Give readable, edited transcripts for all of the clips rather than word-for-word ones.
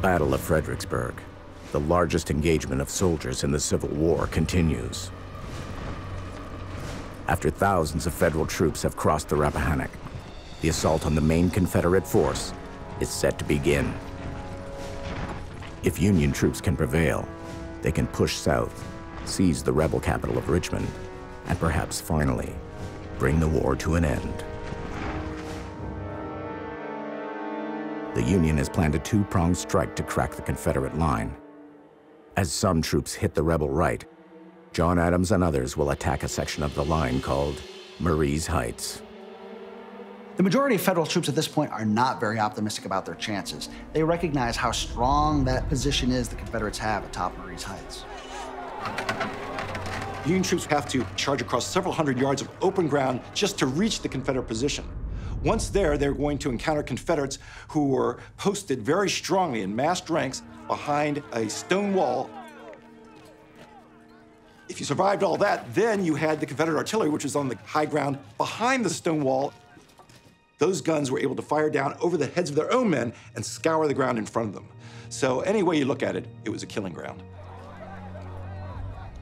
Battle of Fredericksburg, the largest engagement of soldiers in the Civil War, continues. After thousands of federal troops have crossed the Rappahannock, the assault on the main Confederate force is set to begin. If Union troops can prevail, they can push south, seize the rebel capital of Richmond, and perhaps finally bring the war to an end. The Union has planned a two-pronged strike to crack the Confederate line. As some troops hit the rebel right, John Adams and others will attack a section of the line called Marye's Heights. The majority of federal troops at this point are not very optimistic about their chances. They recognize how strong that position is the Confederates have atop Marye's Heights. Union troops have to charge across several hundred yards of open ground just to reach the Confederate position. Once there, they're going to encounter Confederates who were posted very strongly in massed ranks behind a stone wall. If you survived all that, then you had the Confederate artillery, which was on the high ground behind the stone wall. Those guns were able to fire down over the heads of their own men and scour the ground in front of them. So any way you look at it, it was a killing ground.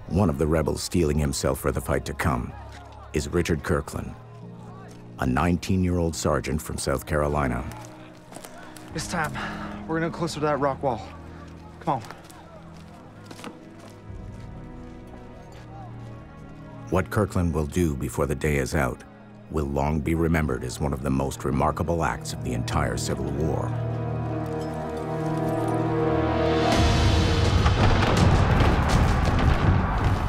One of the rebels steeling himself for the fight to come is Richard Kirkland, a 19-year-old sergeant from South Carolina. It's time. We're gonna go closer to that rock wall. Come on. What Kirkland will do before the day is out will long be remembered as one of the most remarkable acts of the entire Civil War.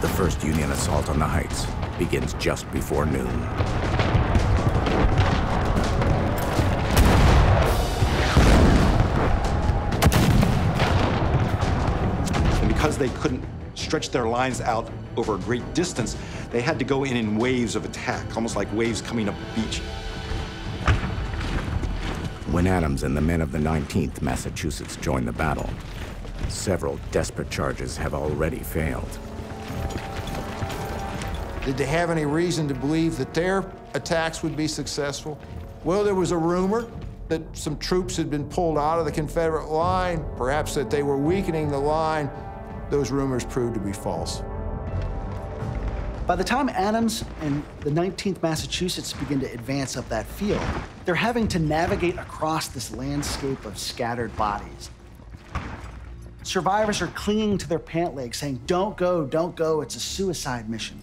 The first Union assault on the Heights begins just before noon. And because they couldn't stretch their lines out over a great distance, they had to go in waves of attack, almost like waves coming up the beach. When Adams and the men of the 19th Massachusetts join the battle, several desperate charges have already failed. Did they have any reason to believe that their attacks would be successful? Well, there was a rumor that some troops had been pulled out of the Confederate line, perhaps that they were weakening the line. Those rumors proved to be false. By the time Adams and the 19th Massachusetts begin to advance up that field, they're having to navigate across this landscape of scattered bodies. Survivors are clinging to their pant legs, saying, "Don't go, it's a suicide mission."